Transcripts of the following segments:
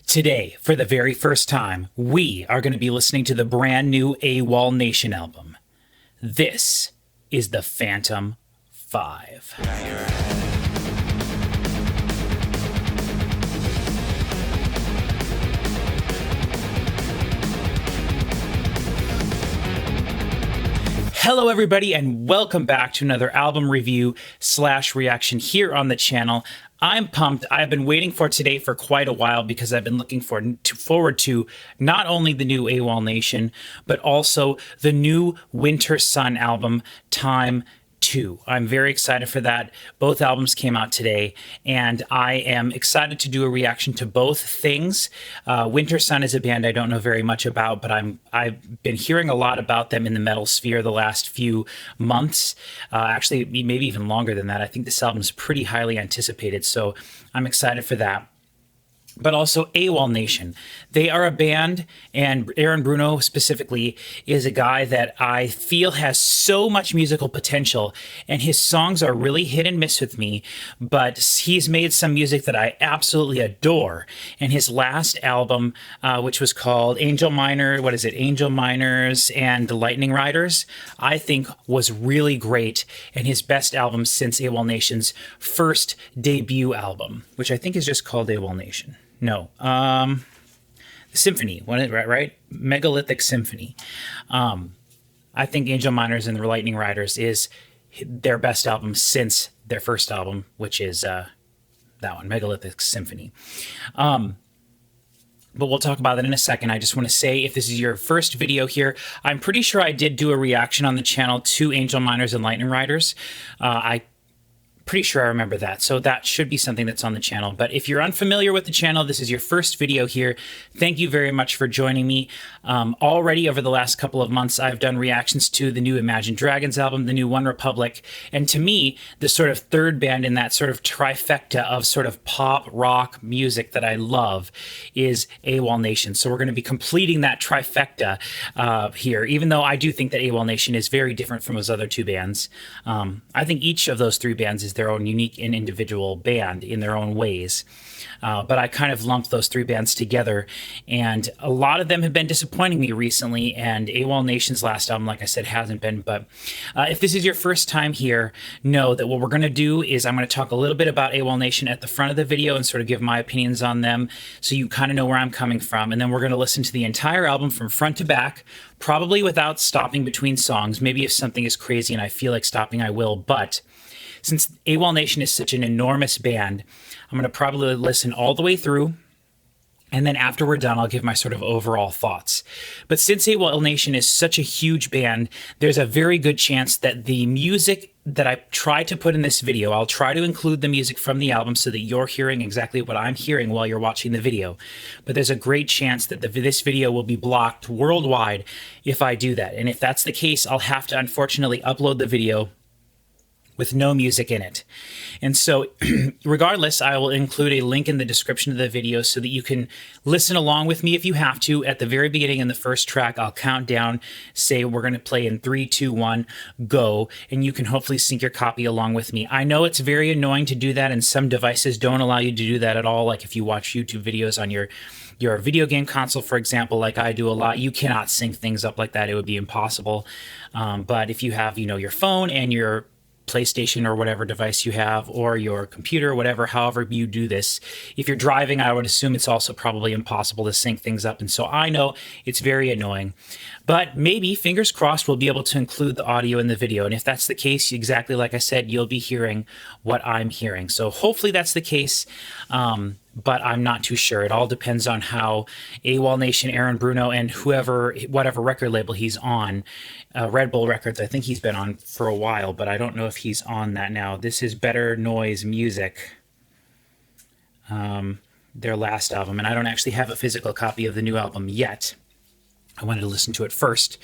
Today, for the very first time, we are going to be listening to the brand new Awolnation album. This is the Phantom 5. Hello everybody and welcome back to another album review / reaction here on the channel. I'm pumped. I've been waiting for today for quite a while because I've been looking forward to not only the new Awolnation, but also the new Winter Sun album, Time 2. I'm very excited for that. Both albums came out today, and I am excited to do a reaction to both things. Winter Sun is a band I don't know very much about, but I've been hearing a lot about them in the metal sphere the last few months. Actually, maybe even longer than that. I think this album is pretty highly anticipated, so I'm excited for that. But also Awolnation. They are a band, and Aaron Bruno specifically is a guy that I feel has so much musical potential, and his songs are really hit and miss with me, but he's made some music that I absolutely adore. And his last album, which was called Angel Miners and the Lightning Riders, I think was really great, and his best album since Awolnation's first debut album, which I think is just called Awolnation. No, Symphony, right? Megalithic Symphony. I think Angel Miners and the Lightning Riders is their best album since their first album, which is that one, Megalithic Symphony. But we'll talk about that in a second. I just want to say, if this is your first video here, I'm pretty sure I did do a reaction on the channel to Angel Miners and Lightning Riders. Pretty sure I remember that, so that should be something that's on the channel. But if you're unfamiliar with the channel, this is your first video here. Thank you very much for joining me. Already over the last couple of months, I've done reactions to the new Imagine Dragons album, the new One Republic, and to me, the sort of third band in that sort of trifecta of sort of pop rock music that I love is Awolnation. So we're going to be completing that trifecta here, even though I do think that Awolnation is very different from those other two bands. I think each of those three bands is their own unique and individual band in their own ways. But I kind of lumped those three bands together, and a lot of them have been disappointing me recently, and Awolnation's last album, like I said, hasn't been. But if this is your first time here, know that what we're going to do is I'm going to talk a little bit about Awolnation at the front of the video and sort of give my opinions on them so you kind of know where I'm coming from, and then we're going to listen to the entire album from front to back, probably without stopping between songs. Maybe if something is crazy and I feel like stopping, I will, but since Awolnation is such an enormous band, I'm going to probably listen all the way through, and then after we're done, I'll give my sort of overall thoughts. But since Awolnation is such a huge band, there's a very good chance that the music that I try to put in this video, I'll try to include the music from the album so that you're hearing exactly what I'm hearing while you're watching the video. But there's a great chance that this video will be blocked worldwide if I do that. And if that's the case, I'll have to unfortunately upload the video with no music in it. And so regardless, I will include a link in the description of the video so that you can listen along with me if you have to. At the very beginning in the first track, I'll count down, say we're going to play in 3, 2, 1, go, and you can hopefully sync your copy along with me. I know it's very annoying to do that, and some devices don't allow you to do that at all. Like if you watch YouTube videos on your video game console, for example, like I do a lot, you cannot sync things up like that. It would be impossible. But if you have, your phone and your PlayStation or whatever device you have, or your computer, whatever, however you do this. If you're driving, I would assume it's also probably impossible to sync things up. And so I know it's very annoying, but maybe, fingers crossed, we'll be able to include the audio in the video. And if that's the case, exactly like I said, you'll be hearing what I'm hearing. So hopefully that's the case. But I'm not too sure. It all depends on how Awolnation, Aaron Bruno, and whatever record label he's on, Red Bull Records, I think he's been on for a while, but I don't know if he's on that now. This is Better Noise Music, their last album, and I don't actually have a physical copy of the new album yet. I wanted to listen to it first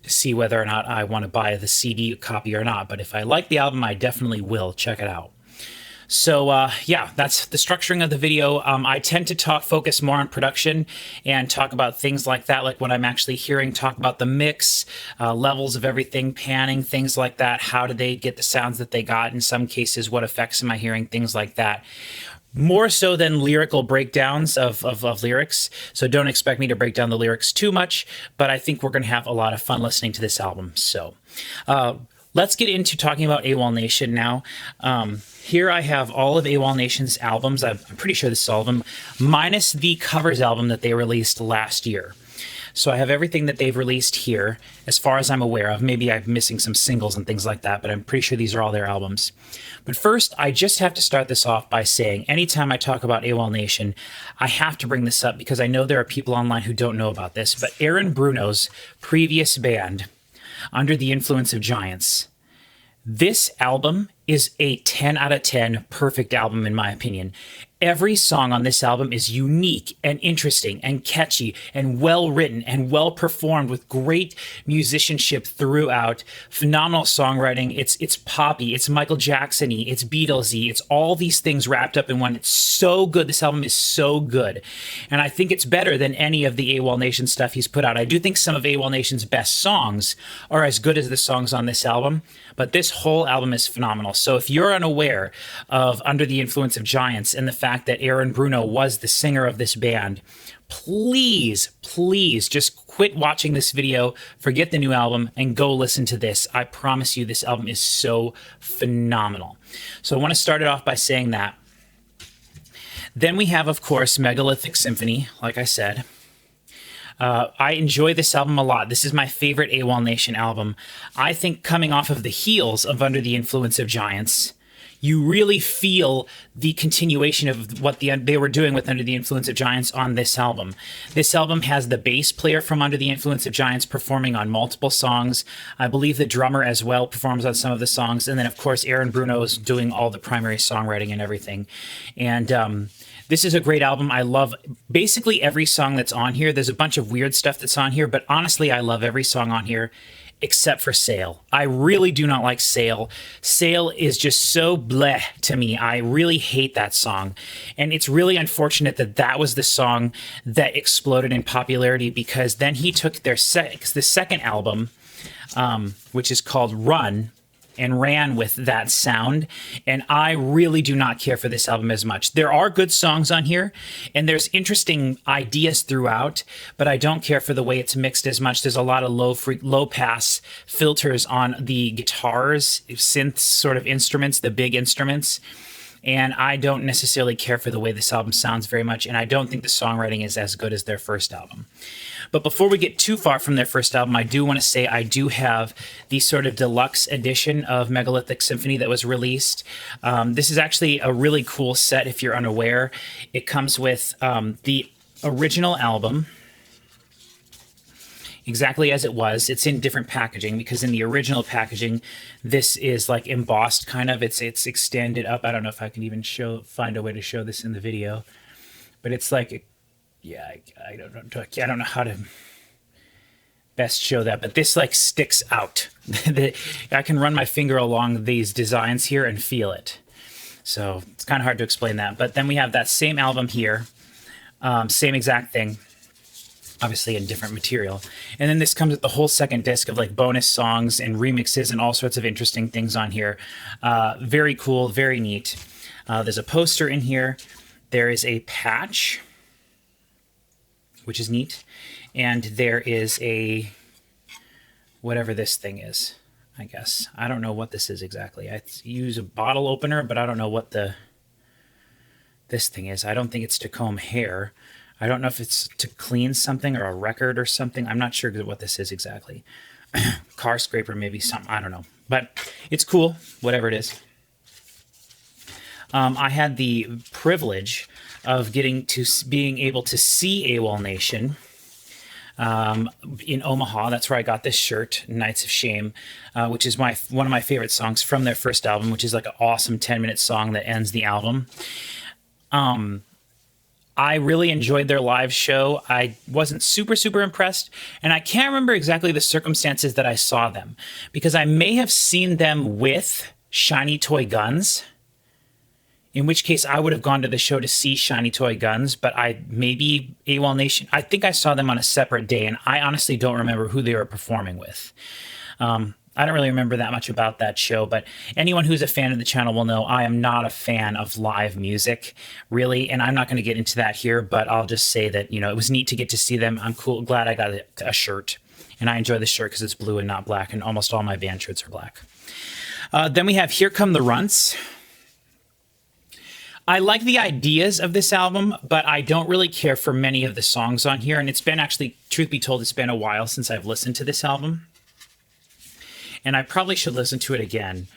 to see whether or not I want to buy the CD copy or not, but if I like the album, I definitely will check it out. So yeah, that's the structuring of the video. I tend to focus more on production and talk about things like that, like what I'm actually hearing, talk about the mix, levels of everything, panning, things like that. How did they get the sounds that they got? In some cases, what effects am I hearing? Things like that. more so than lyrical breakdowns of lyrics. So don't expect me to break down the lyrics too much, but I think we're going to have a lot of fun listening to this album. So let's get into talking about Awolnation now. Here I have all of Awolnation's albums. I'm pretty sure this is all of them, minus the covers album that they released last year. So I have everything that they've released here, as far as I'm aware of. Maybe I'm missing some singles and things like that, but I'm pretty sure these are all their albums. But first, I just have to start this off by saying, anytime I talk about Awolnation, I have to bring this up because I know there are people online who don't know about this, but Aaron Bruno's previous band, Under the Influence of Giants, this album is a 10 out of 10 perfect album in my opinion. Every song on this album is unique and interesting and catchy and well written and well performed with great musicianship throughout. Phenomenal songwriting. It's poppy, it's Michael Jackson-y, it's Beatles-y, it's all these things wrapped up in one. It's so good. This album is so good. And I think it's better than any of the Awolnation stuff he's put out. I do think some of Awolnation's best songs are as good as the songs on this album, but this whole album is phenomenal. So if you're unaware of Under the Influence of Giants and the fact that Aaron Bruno was the singer of this band, please just quit watching this video, forget the new album, and go listen to this. I promise you this album is so phenomenal. So I want to start it off by saying that. Then we have, of course, Megalithic Symphony, like I said. I enjoy this album a lot. This is my favorite Awolnation album. I think coming off of the heels of Under the Influence of Giants, you really feel the continuation of what they were doing with Under the Influence of Giants on this album. This album has the bass player from Under the Influence of Giants performing on multiple songs. I believe the drummer as well performs on some of the songs. And then, of course, Aaron Bruno is doing all the primary songwriting and everything. And this is a great album. I love basically every song that's on here. There's a bunch of weird stuff that's on here, but honestly, I love every song on here except for Sail. I really do not like Sail. Sail is just so bleh to me. I really hate that song. And it's really unfortunate that that was the song that exploded in popularity, because then he took the second album, which is called Run, and ran with that sound. And I really do not care for this album as much. There are good songs on here, and there's interesting ideas throughout, but I don't care for the way it's mixed as much. There's a lot of low pass filters on the guitars, synth sort of instruments, the big instruments. And I don't necessarily care for the way this album sounds very much, and I don't think the songwriting is as good as their first album. But before we get too far from their first album, I do want to say I do have the sort of deluxe edition of Megalithic Symphony that was released. This is actually a really cool set if you're unaware. It comes with the original album, exactly as it was. It's in different packaging, because in the original packaging, this is like embossed kind of. It's extended up. I don't know if I can even find a way to show this in the video, but it's like, yeah, I don't know how to best show that, but this like sticks out. I can run my finger along these designs here and feel it. So it's kind of hard to explain that. But then we have that same album here, same exact thing, obviously in different material. And then this comes with the whole second disc of like bonus songs and remixes and all sorts of interesting things on here. Very cool, very neat. There's a poster in here. There is a patch, which is neat. And there is a, whatever this thing is, I guess. I don't know what this is exactly. I use a bottle opener, but I don't know what this thing is. I don't think it's to comb hair. I don't know if it's to clean something or a record or something. I'm not sure what this is exactly. Car scraper, maybe something. I don't know. But it's cool, whatever it is. I had the privilege of being able to see Awolnation in Omaha. That's where I got this shirt, Nights of Shame, which is one of my favorite songs from their first album, which is like an awesome 10-minute song that ends the album. I really enjoyed their live show. I wasn't super impressed, and I can't remember exactly the circumstances that I saw them, because I may have seen them with Shiny Toy Guns, in which case I would have gone to the show to see Shiny Toy Guns, but maybe Awolnation, I think I saw them on a separate day, and I honestly don't remember who they were performing with. I don't really remember that much about that show, but anyone who's a fan of the channel will know I am not a fan of live music, really, and I'm not going to get into that here, but I'll just say that, it was neat to get to see them. I'm glad I got a shirt, and I enjoy the shirt because it's blue and not black, and almost all my band shirts are black. Then we have Here Come the Runts. I like the ideas of this album, but I don't really care for many of the songs on here, and it's been actually, truth be told, it's been a while since I've listened to this album. And I probably should listen to it again,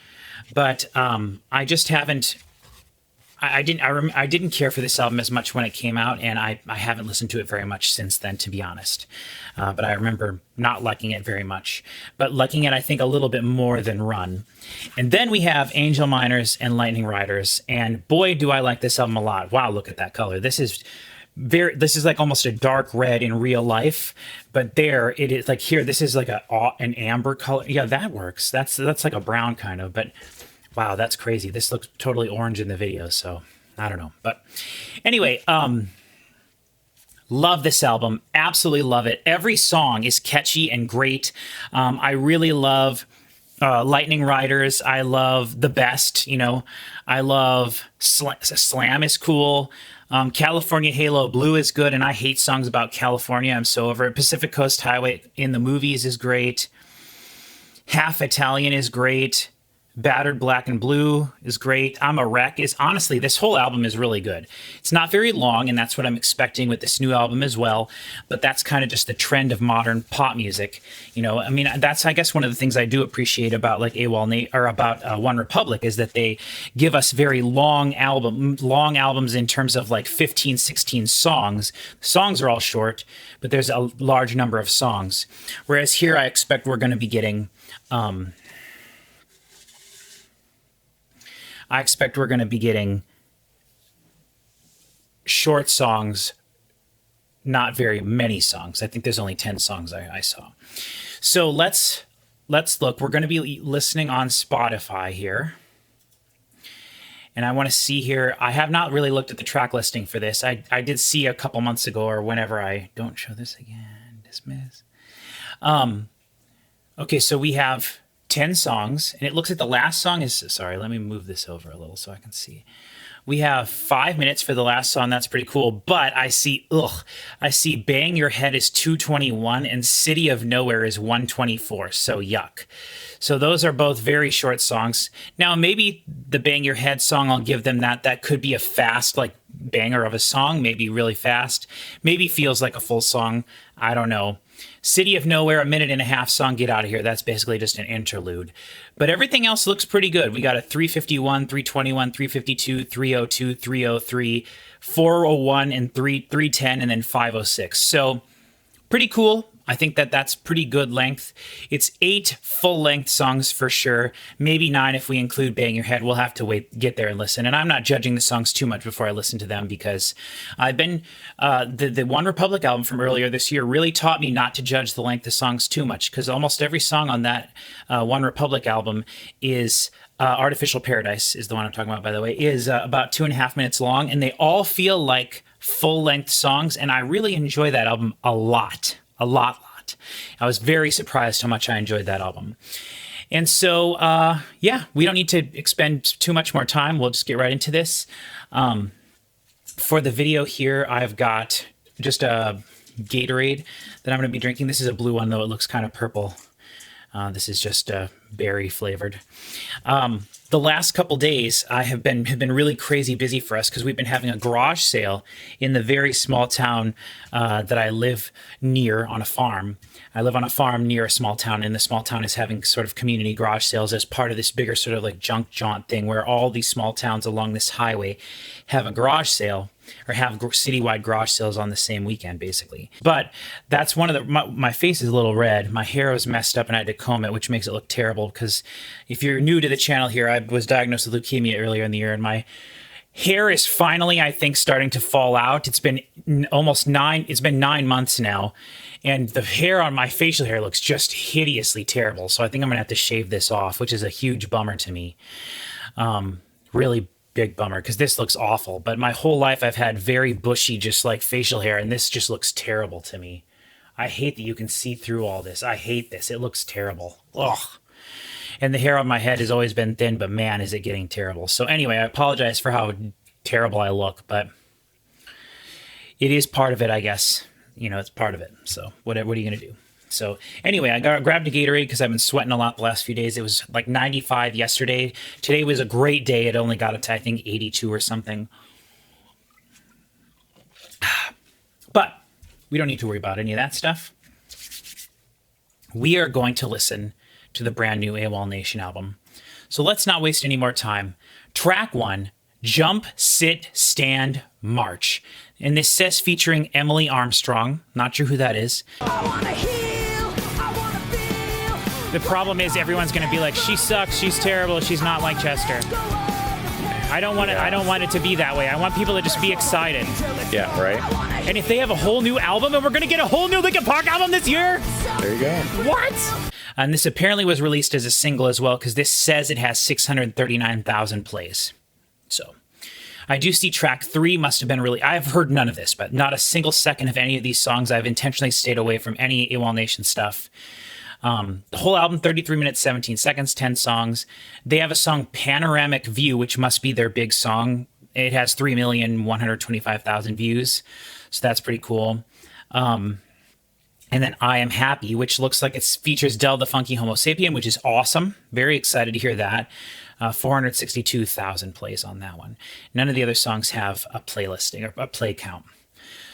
but I just haven't. I didn't care for this album as much when it came out, and I haven't listened to it very much since then, to be honest. But I remember not liking it very much, but liking it, I think, a little bit more than Run. And then we have Angel Miners and Lightning Riders, and boy, do I like this album a lot. Wow, look at that color. This is like almost a dark red in real life, but there it is, like here, this is like an amber color. Yeah, that works. That's like a brown kind of, but wow, that's crazy. This looks totally orange in the video, so I don't know. But anyway, love this album. Absolutely love it. Every song is catchy and great. I really love Lightning Riders. I love The Best, I love Slam is cool. California Halo Blue is good, and I hate songs about California. I'm so over it. Pacific Coast Highway in the Movies is great. Half Italian is great. Battered Black and Blue is great. I'm a Wreck is, honestly, this whole album is really good. It's not very long, and that's what I'm expecting with this new album as well, but that's kind of just the trend of modern pop music. That's, I guess, one of the things I do appreciate about like One Republic is that they give us very long albums in terms of like 15, 16 songs. Songs are all short, but there's a large number of songs. Whereas here I expect we're going to be getting short songs, not very many songs. I think there's only 10 songs I saw. So let's look. We're going to be listening on Spotify here. And I want to see here. I have not really looked at the track listing for this. I did see a couple months ago, or whenever don't show this again, dismiss. Okay, so we have 10 songs, and it looks like the last song is, sorry, let me move this over a little so I can see. We have 5 minutes for the last song. That's pretty cool. But I see Bang Your Head is 2:21 and City of Nowhere is 1:24. So yuck. So those are both very short songs. Now, maybe the Bang Your Head song, I'll give them that. That could be a fast, like, banger of a song, maybe really fast. Maybe feels like a full song. I don't know. City of Nowhere, 1.5-minute song, Get Out of Here. That's basically just an interlude. But everything else looks pretty good. We got a 3:51, 3:21, 3:52, 3:02, 3:03, 4:01, and 3:10, and then 5:06. So pretty cool. I think that's pretty good length. It's 8 full-length songs for sure. Maybe 9 if we include Bang Your Head. We'll have to get there and listen. And I'm not judging the songs too much before I listen to them because I've been the One Republic album from earlier this year really taught me not to judge the length of songs too much, because almost every song on that One Republic album is Artificial Paradise is the one I'm talking about, by the way, is about 2.5 minutes long, and they all feel like full-length songs, and I really enjoy that album a lot. A lot. I was very surprised how much I enjoyed that album. And so, we don't need to expend too much more time. We'll just get right into this. For the video here, I've got just a Gatorade that I'm going to be drinking. This is a blue one, though. It looks kind of purple. This is just berry flavored. The last couple days have been really crazy busy for us because we've been having a garage sale in the very small town that I live near on a farm. I live on a farm near a small town, and the small town is having sort of community garage sales as part of this bigger sort of like junk jaunt thing where all these small towns along this highway have a garage sale or have citywide garage sales on the same weekend, basically. But that's one of the, my face is a little red. My hair was messed up and I had to comb it, which makes it look terrible because if you're new to the channel here, I was diagnosed with leukemia earlier in the year, and my hair is finally, I think, starting to fall out. It's been it's been 9 months now, and the hair on my facial hair looks just hideously terrible. So I think I'm gonna have to shave this off, which is a huge bummer to me. Really big bummer, because this looks awful. But my whole life I've had very bushy, just like facial hair, and this just looks terrible to me. I hate that you can see through all this. I hate this. It looks terrible. Ugh. And the hair on my head has always been thin, but man, is it getting terrible. So anyway, I apologize for how terrible I look, but it is part of it, I guess. You know, it's part of it. So what are you going to do? So anyway, I grabbed a Gatorade because I've been sweating a lot the last few days. It was like 95 yesterday. Today was a great day. It only got up to, I think, 82 or something. But we don't need to worry about any of that stuff. We are going to listen to the brand new Awolnation album. So let's not waste any more time. Track 1, Jump, Sit, Stand, March. And this says featuring Emily Armstrong. Not sure who that is. I wanna heal, I wanna feel. The problem is everyone's going to be like, she sucks, she's terrible, she's not like Chester. I don't want it to be that way. I want people to just be excited. Yeah, right? And if they have a whole new album and we're going to get a whole new Linkin Park album this year? There you go. What? And this apparently was released as a single as well, because this says it has 639,000 plays. So I do see track 3 must have been really... I've heard none of this, but not a single second of any of these songs. I've intentionally stayed away from any Awolnation stuff. The whole album, 33 minutes, 17 seconds, 10 songs. They have a song, Panoramic View, which must be their big song. It has 3,125,000 views, so that's pretty cool. And then I Am Happy, which looks like it features Del the Funky Homo Sapien, which is awesome. Very excited to hear that. 462,000 plays on that one. None of the other songs have a playlisting or a play count.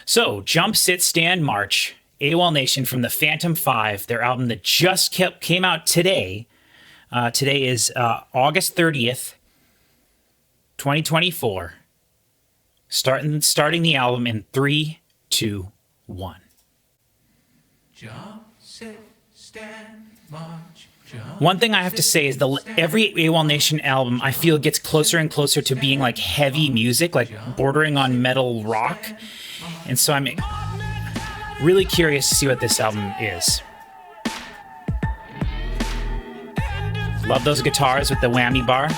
So, Jump, Sit, Stand, March. Awolnation from the Phantom 5, their album that just came out today. Today is August 30th, 2024. Starting the album in 3, 2, 1. Jump, sit, stand, march. One thing I have to say is every Awolnation album I feel gets closer and closer to being like heavy music, like bordering on metal rock. And so I'm really curious to see what this album is. Love those guitars with the whammy bar.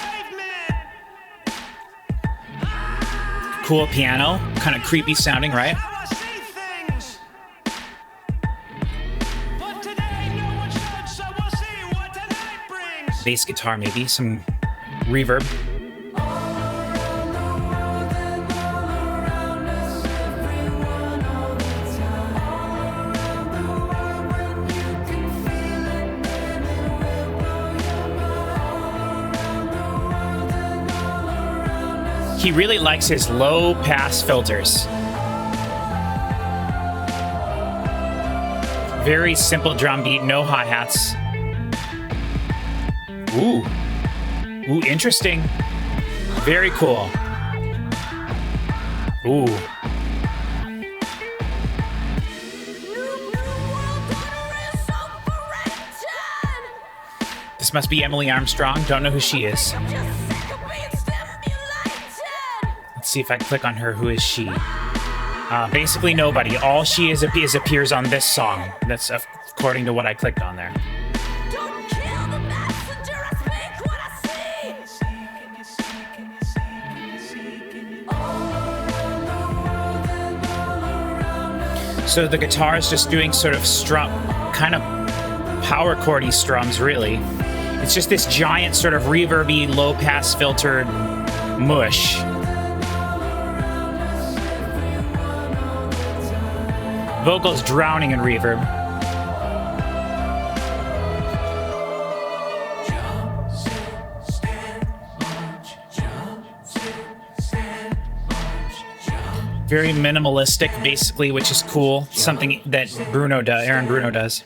Cool piano, kind of creepy sounding, right? Bass guitar maybe, some reverb. He really likes his low pass filters. Very simple drum beat, no hi-hats. Ooh. Ooh, interesting. Very cool. Ooh. This must be Emily Armstrong. Don't know who she is. Let's see if I click on her. Who is she? Basically nobody. All she is appears on this song. That's according to what I clicked on there. So the guitar is just doing sort of strum, kind of power chordy strums, really. It's just this giant sort of reverby, low-pass filtered mush. Vocals drowning in reverb. Very minimalistic, basically, which is cool. Something that Aaron Bruno does.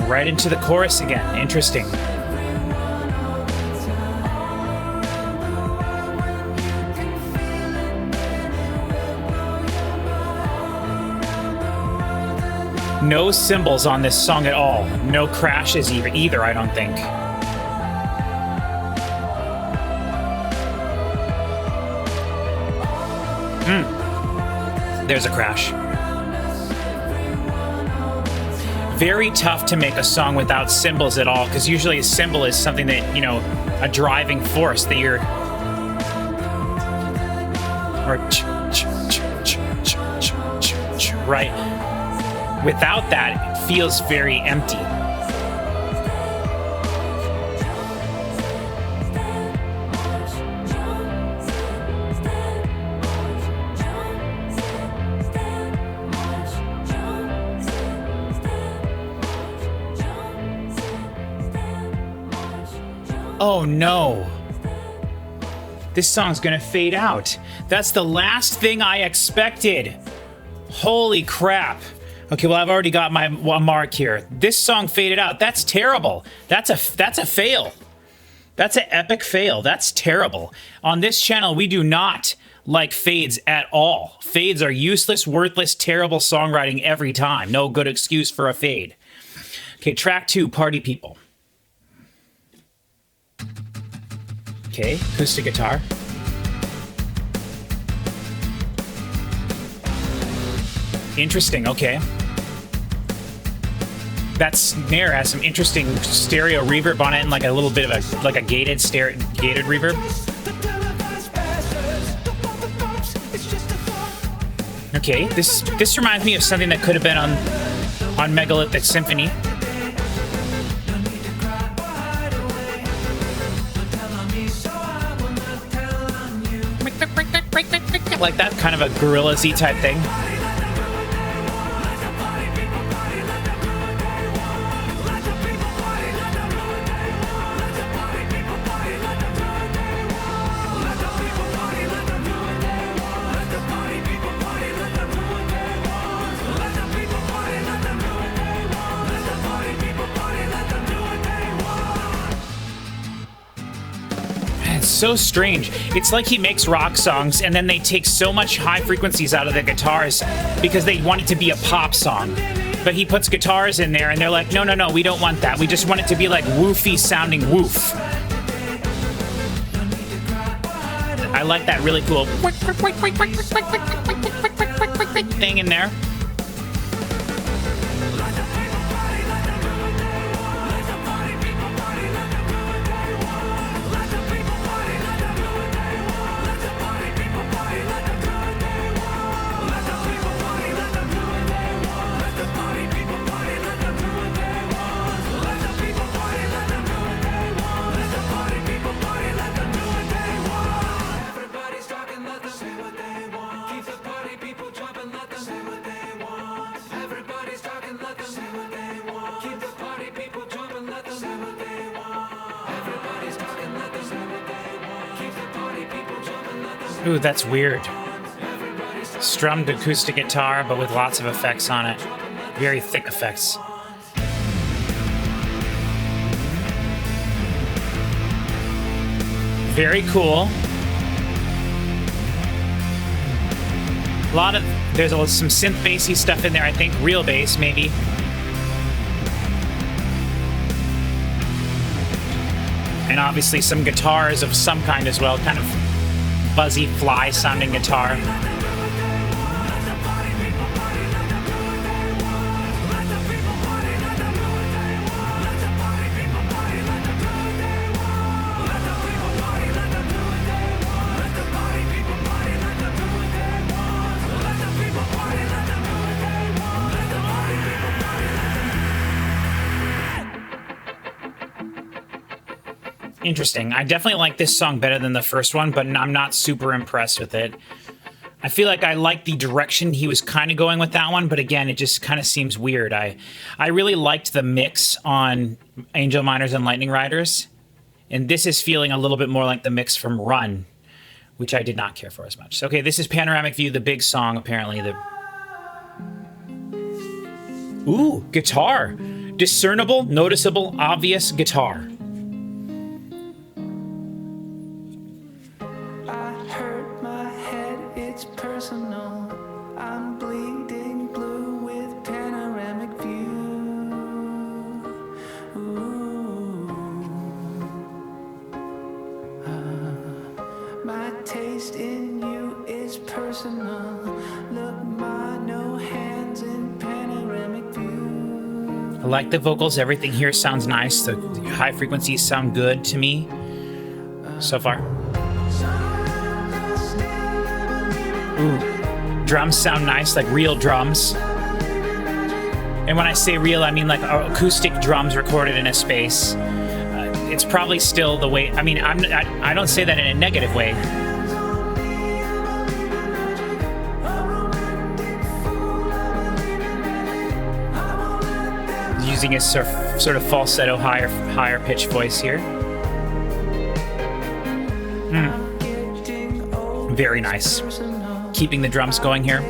Right into the chorus again. Interesting. No cymbals on this song at all. No crashes either, I don't think. There's a crash. Very tough to make a song without cymbals at all, because usually a cymbal is something that, you know, a driving force that you're... Or... Right? Without that, it feels very empty. Oh no. This song's gonna fade out. That's the last thing I expected. Holy crap. Okay, well, I've already got my mark here. This song faded out. That's terrible. That's a fail. That's an epic fail. That's terrible. On this channel, we do not like fades at all. Fades are useless, worthless, terrible songwriting every time. No good excuse for a fade. Okay, track 2, Party People. Okay, acoustic guitar. Interesting, okay. That snare has some interesting stereo reverb on it and like a little bit of a gated reverb. Okay, this reminds me of something that could have been on Megalithic Symphony. Like that kind of a Gorillaz-y type thing. So strange. It's like he makes rock songs and then they take so much high frequencies out of the guitars because they want it to be a pop song. But he puts guitars in there and they're like, no, we don't want that. We just want it to be like woofy sounding woof. I like that really cool thing in there. Ooh, that's weird. Strummed acoustic guitar, but with lots of effects on it. Very thick effects. Very cool. There's some synth bassy stuff in there, I think. Real bass, maybe. And obviously some guitars of some kind as well, kind of buzzy, fly-sounding guitar. Interesting. I definitely like this song better than the first one, but I'm not super impressed with it. I feel like I like the direction he was kind of going with that one, but again, it just kind of seems weird. I really liked the mix on Angel Miners and Lightning Riders, and this is feeling a little bit more like the mix from Run, which I did not care for as much. So, okay, this is Panoramic View, the big song, apparently. Ooh, guitar. Discernible, noticeable, obvious guitar. I like the vocals. Everything here sounds nice. The high frequencies sound good to me so far. Ooh, drums sound nice, like real drums. And when I say real, I mean like acoustic drums recorded in a space. It's probably still the way. I mean, I don't say that in a negative way. Using his sort of falsetto, higher pitch voice here. Very nice. Keeping the drums going here.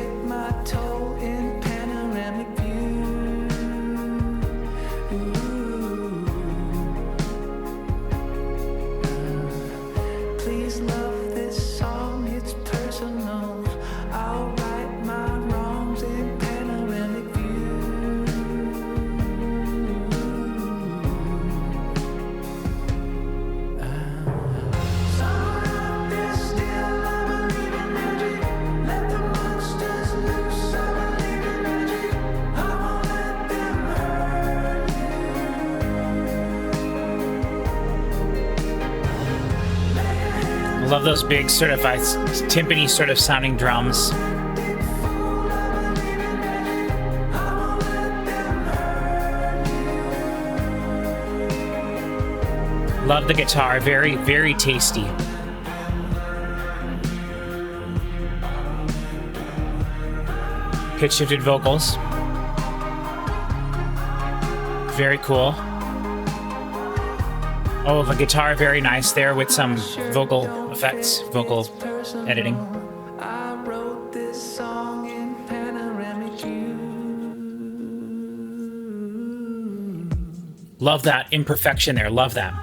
Love those big sort of timpani sort of sounding drums. Love the guitar, very, very tasty. Pitch shifted vocals. Very cool. Oh, the guitar, very nice there with some vocal effects, vocal editing. I wrote this song in Panoramic view. Love that imperfection there, love that.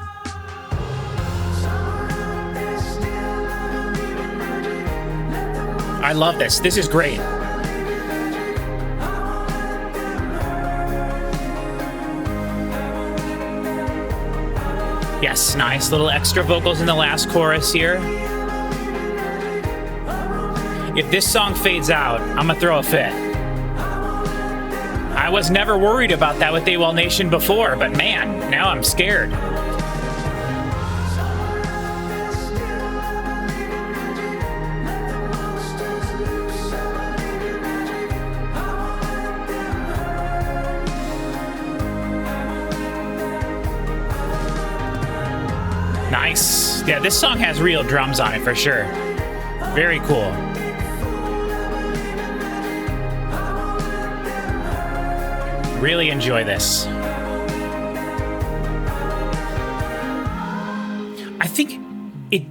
I love this. This is great. Yes, nice little extra vocals in the last chorus here. If this song fades out, I'm gonna throw a fit. I was never worried about that with Awolnation before, but man, now I'm scared. Nice. Yeah, this song has real drums on it for sure. Very cool. Really enjoy this.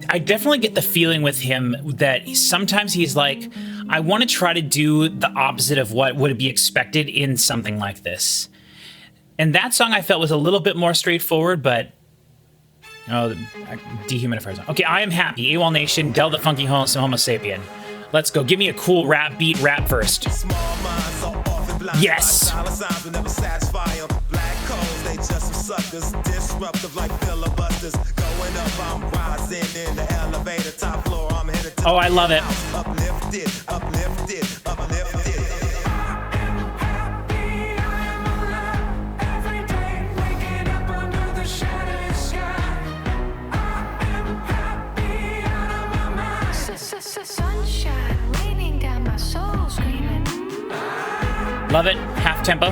I definitely get the feeling with him that sometimes he's like, I want to try to do the opposite of what would be expected in something like this. And that song I felt was a little bit more straightforward, but oh, dehumidifier zone. Okay, I am happy. Awolnation, Del the Funky Homo Sapien. Let's go. Give me a cool rap beat, rap first. Yes. Oh, I love it. Love it. Half tempo.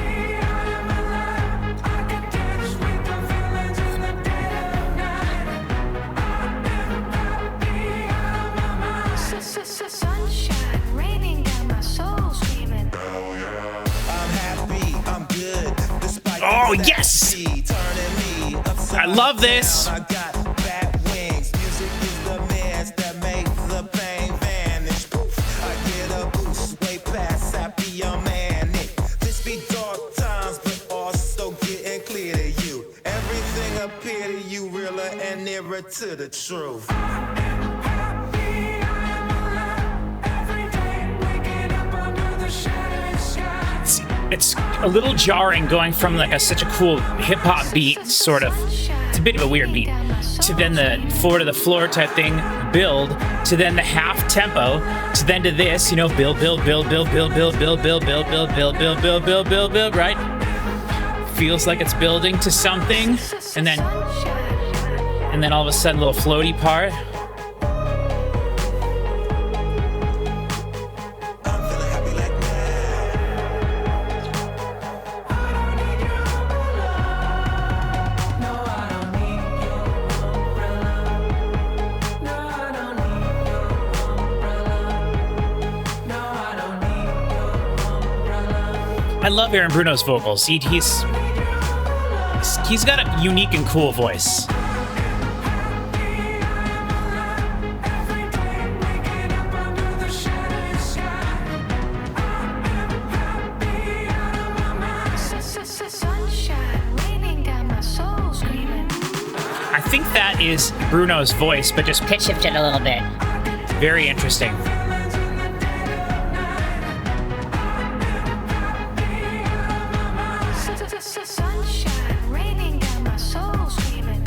Oh, yes! I love this. To the truth. It's a little jarring going from like such a cool hip hop beat, sort of. It's a bit of a weird beat, to then the floor to the floor type thing, build, to then the half tempo, to then to this, you know, build, right? Feels like it's building to something, and then all of a sudden, a little floaty part. I love Aaron Bruno's vocals. He's got a unique and cool voice. that is Bruno's voice, but just Pitch shifted a little bit. very interesting. Sunshine raining down my soul, screaming.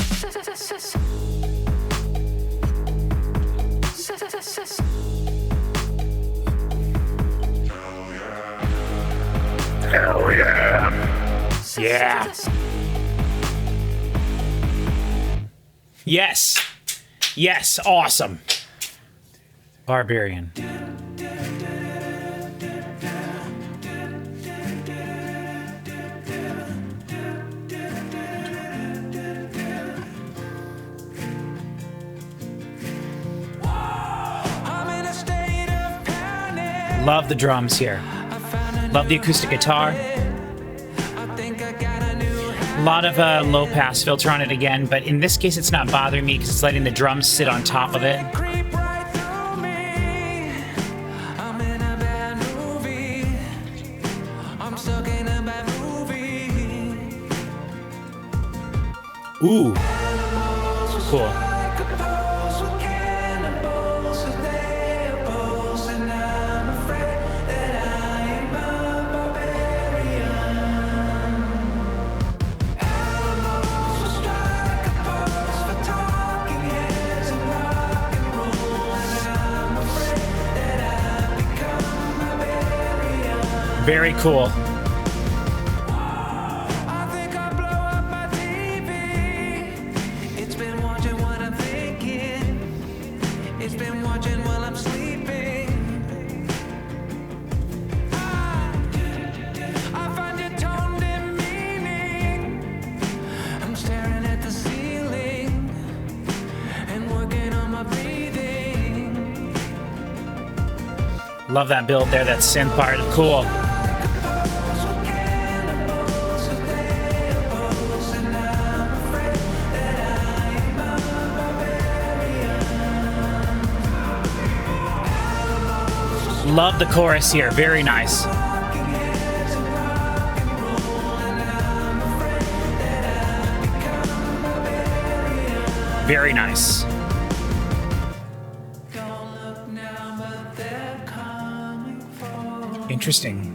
Hell yeah. Yeah. Yes. Yes. Awesome. Barbarian. Love the drums here. Love the acoustic guitar. A lot of low pass filter on it again, but in this case it's not bothering me because it's letting the drums sit on top of it. Ooh. Cool. Very cool. Love that build there, that synth part. Cool. Love the chorus here. Very nice. Very nice. Interesting.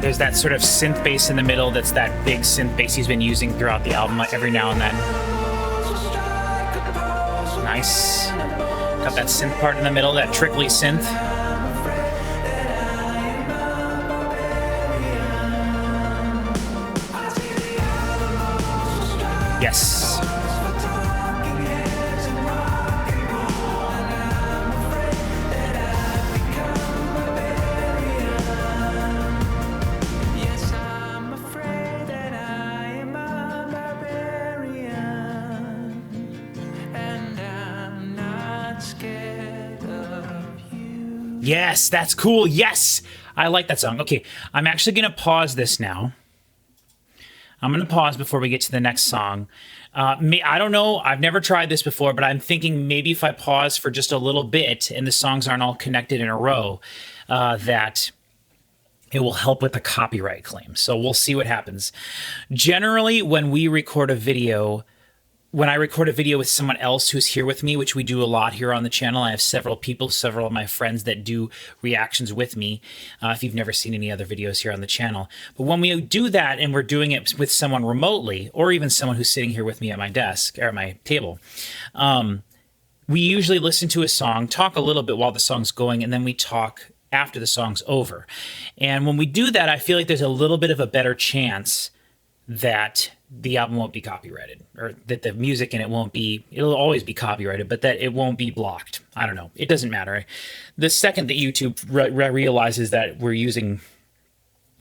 There's that sort of synth bass in the middle that's that big synth bass he's been using throughout the album every now and then. Nice. Got that synth part in the middle, that trickly synth. Yes. Yes, that's cool. Yes, I like that song. Okay, I'm actually going to pause this now. I'm going to pause before we get to the next song. I don't know. I've never tried this before, but I'm thinking maybe if I pause for just a little bit and the songs aren't all connected in a row, that it will help with the copyright claim. So we'll see what happens. Generally, when we record a video, when I record a video with someone else who's here with me, which we do a lot here on the channel, I have several people, several of my friends that do reactions with me, if you've never seen any other videos here on the channel. But when we do that and we're doing it with someone remotely, or even someone who's sitting here with me at my desk, or at my table, we usually listen to a song, talk a little bit while the song's going, and then we talk after the song's over. And when we do that, I feel like there's a little bit of a better chance that the album won't be copyrighted, or that the music in it won't be, it'll always be copyrighted, but that it won't be blocked. I don't know. It doesn't matter. The second that YouTube realizes that we're using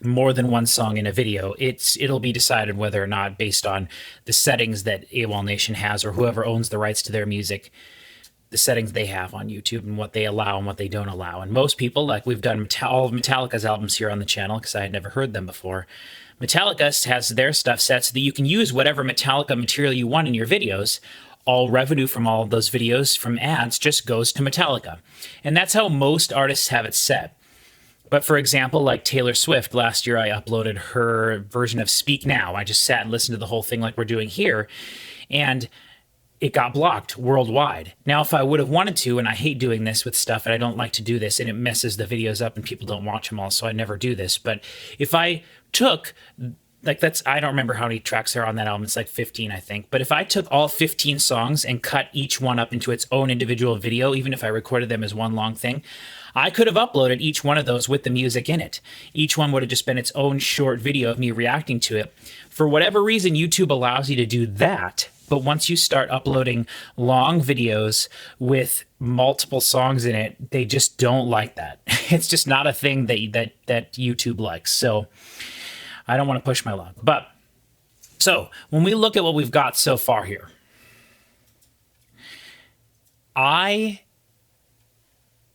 more than one song in a video, it'll be decided whether or not, based on the settings that Awolnation has, or whoever owns the rights to their music, the settings they have on YouTube and what they allow and what they don't allow. And most people, like we've done all of Metallica's albums here on the channel because I had never heard them before. Metallica has their stuff set so that you can use whatever Metallica material you want in your videos. All revenue from all of those videos from ads just goes to Metallica. And that's how most artists have it set. But for example, like Taylor Swift, last year I uploaded her version of Speak Now. I just sat and listened to the whole thing like we're doing here, and it got blocked worldwide. Now, if I would have wanted to, and I hate doing this with stuff, and I don't like to do this, and it messes the videos up and people don't watch them all, so I never do this. But if I took, like, I don't remember how many tracks there are on that album. It's like 15, I think. But if I took all 15 songs and cut each one up into its own individual video, even if I recorded them as one long thing, I could have uploaded each one of those with the music in it. Each one would have just been its own short video of me reacting to it. For whatever reason, YouTube allows you to do that. But once you start uploading long videos with multiple songs in it, they just don't like that. It's just not a thing that YouTube likes. So I don't want to push my luck. But so when we look at what we've got so far here,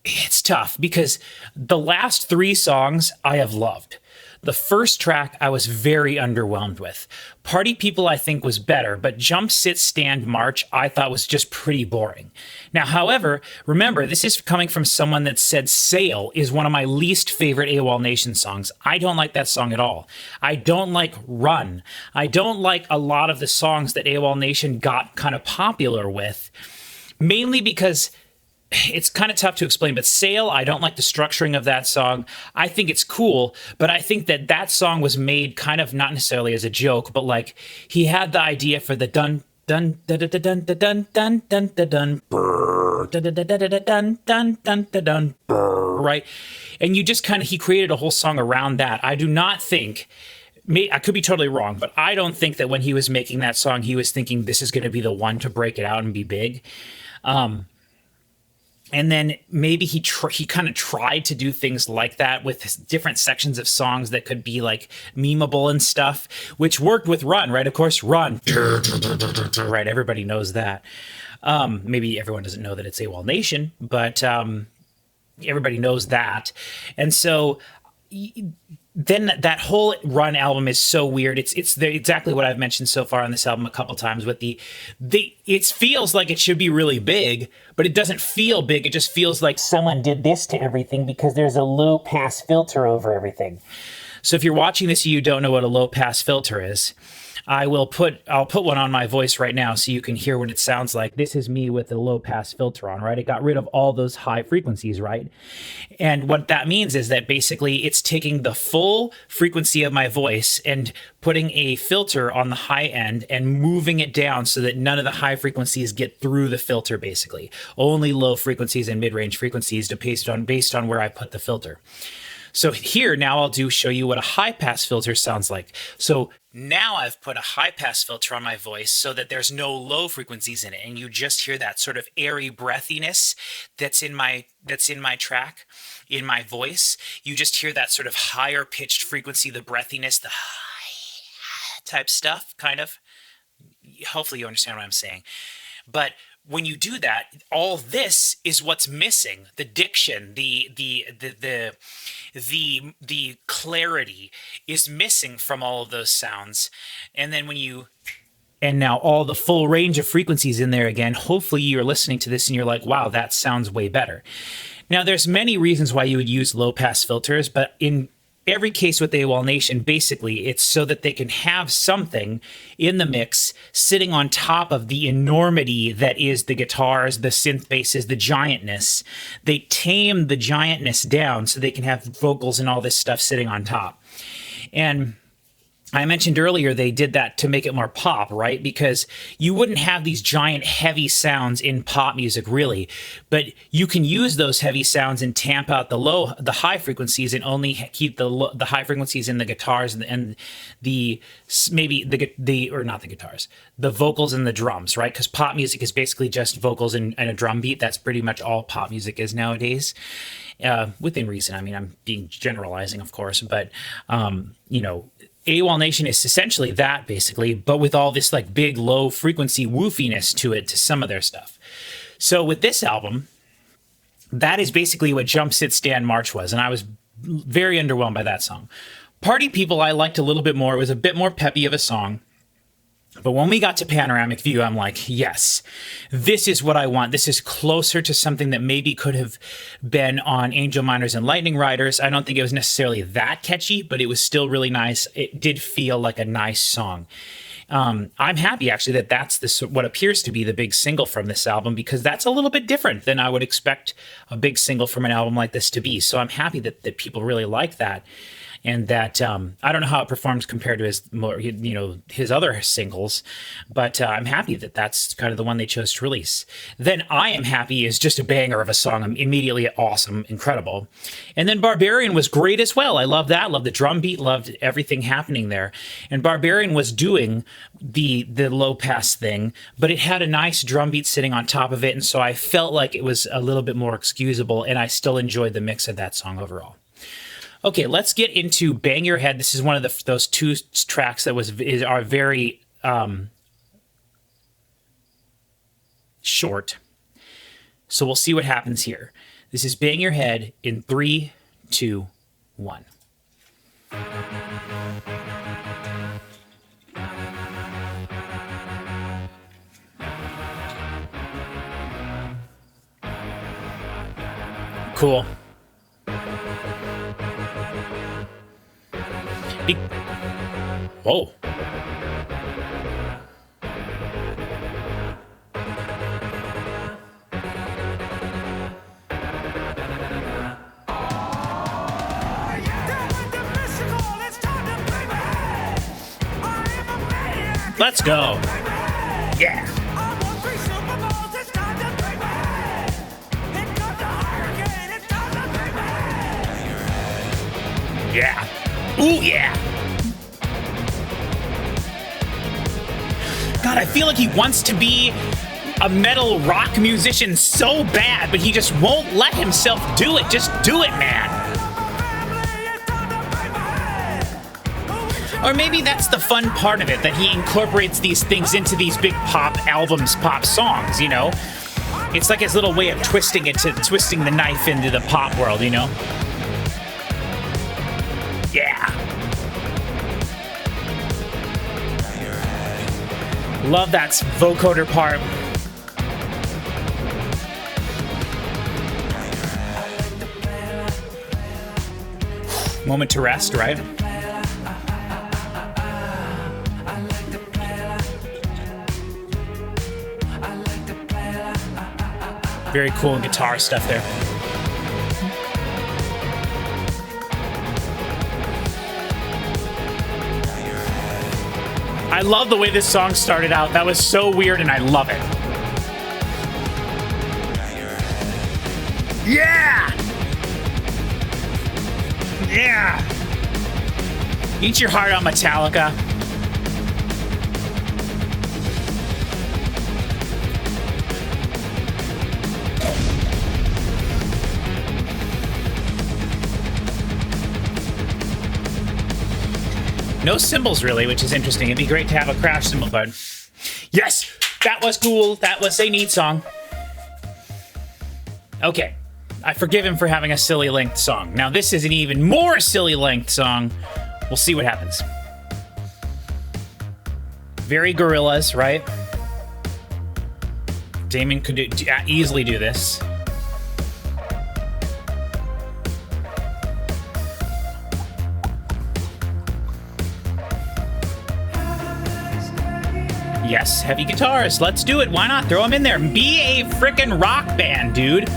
it's tough because the last 3 songs I have loved. The first track I was very underwhelmed with. Party People I think was better, but Jump, Sit, Stand, March I thought was just pretty boring. Now, however, remember, this is coming from someone that said Sail is one of my least favorite Awolnation songs. I don't like that song at all. I don't like Run. I don't like a lot of the songs that Awolnation got kind of popular with, mainly because it's kind of tough to explain, but Sail, I don't like the structuring of that song. I think it's cool, but I think that song was made kind of not necessarily as a joke, but like he had the idea for the dun dun dun dun dun dun dun dun dun dun brr, dun dun dun dun dun dun dun dun brr, right? And you just kind of, he created a whole song around that. I do not think, I could be totally wrong, but I don't think that when he was making that song, he was thinking this is going to be the one to break it out and be big. And then maybe he kind of tried to do things like that with different sections of songs that could be like memeable and stuff, which worked with Run, right? Of course, Run, right? Everybody knows that. Maybe everyone doesn't know that it's Awolnation, but everybody knows that. And so then that whole Run album is so weird. It's exactly what I've mentioned so far on this album a couple times with it feels like it should be really big, but it doesn't feel big. It just feels like someone did this to everything because there's a low pass filter over everything. So if you're watching this and you don't know what a low pass filter is, I'll put one on my voice right now so you can hear what it sounds like. This is me with the low pass filter on, right? It got rid of all those high frequencies, right? And what that means is that basically it's taking the full frequency of my voice and putting a filter on the high end and moving it down so that none of the high frequencies get through the filter, basically. Only low frequencies and mid-range frequencies based on where I put the filter. So here, now I'll show you what a high pass filter sounds like. So now I've put a high pass filter on my voice so that there's no low frequencies in it. And you just hear that sort of airy breathiness that's in my track, in my voice. You just hear that sort of higher pitched frequency, the breathiness, the high type stuff, kind of. Hopefully you understand what I'm saying. But when you do that, all this is what's missing. The diction, the clarity is missing from all of those sounds. And then and now all the full range of frequencies in there again, hopefully you're listening to this and you're like, wow, that sounds way better. Now there's many reasons why you would use low pass filters, but in every case with the Awolnation, basically, it's so that they can have something in the mix sitting on top of the enormity that is the guitars, the synth basses, the giantness. They tame the giantness down so they can have vocals and all this stuff sitting on top. And I mentioned earlier they did that to make it more pop, right? Because you wouldn't have these giant heavy sounds in pop music, really. But you can use those heavy sounds and tamp out the high frequencies and only keep the high frequencies in the guitars and the vocals and the drums, right? Because pop music is basically just vocals and a drum beat. That's pretty much all pop music is nowadays. Within reason. I mean, I'm being generalizing, of course, but Awolnation is essentially that, basically, but with all this like big low frequency woofiness to it, to some of their stuff. So with this album, that is basically what Jump, Sit, Stand, March was, and I was very underwhelmed by that song. Party People I liked a little bit more. It was a bit more peppy of a song. But when we got to Panoramic View, I'm like, yes, this is what I want. This is closer to something that maybe could have been on Angel Miners and Lightning Riders. I don't think it was necessarily that catchy, but it was still really nice. It did feel like a nice song. I'm happy actually that that's what appears to be the big single from this album, because that's a little bit different than I would expect a big single from an album like this to be. So I'm happy that people really like that. And that I don't know how it performs compared to his more, his other singles, but I'm happy that that's kind of the one they chose to release. Then I Am Happy is just a banger of a song. I'm immediately awesome, incredible. And then Barbarian was great as well. I love that. Loved the drum beat. Loved everything happening there. And Barbarian was doing the low pass thing, but it had a nice drum beat sitting on top of it, and so I felt like it was a little bit more excusable. And I still enjoyed the mix of that song overall. Okay, let's get into Bang Your Head. This is one of those two tracks that are very short. So we'll see what happens here. This is Bang Your Head in 3, 2, 1. Cool. Whoa. Let's go. Yeah. Yeah. Ooh, yeah. God, I feel like he wants to be a metal rock musician so bad, but he just won't let himself do it. Just do it, man. Or maybe that's the fun part of it, that he incorporates these things into these big pop albums, pop songs, It's like his little way of twisting the knife into the pop world, Yeah. Love that vocoder part. Moment to rest, right? Very cool guitar stuff there. I love the way this song started out. That was so weird, and I love it. Yeah! Yeah! Eat your heart out, Metallica. No cymbals, really, which is interesting. It'd be great to have a crash cymbal, but yes, that was cool. That was a neat song. Okay, I forgive him for having a silly length song. Now this is an even more silly length song. We'll see what happens. Very Gorillaz, right? Damon could easily do this. Yes, heavy guitars. Let's do it. Why not? Throw them in there. Be a frickin' rock band, dude.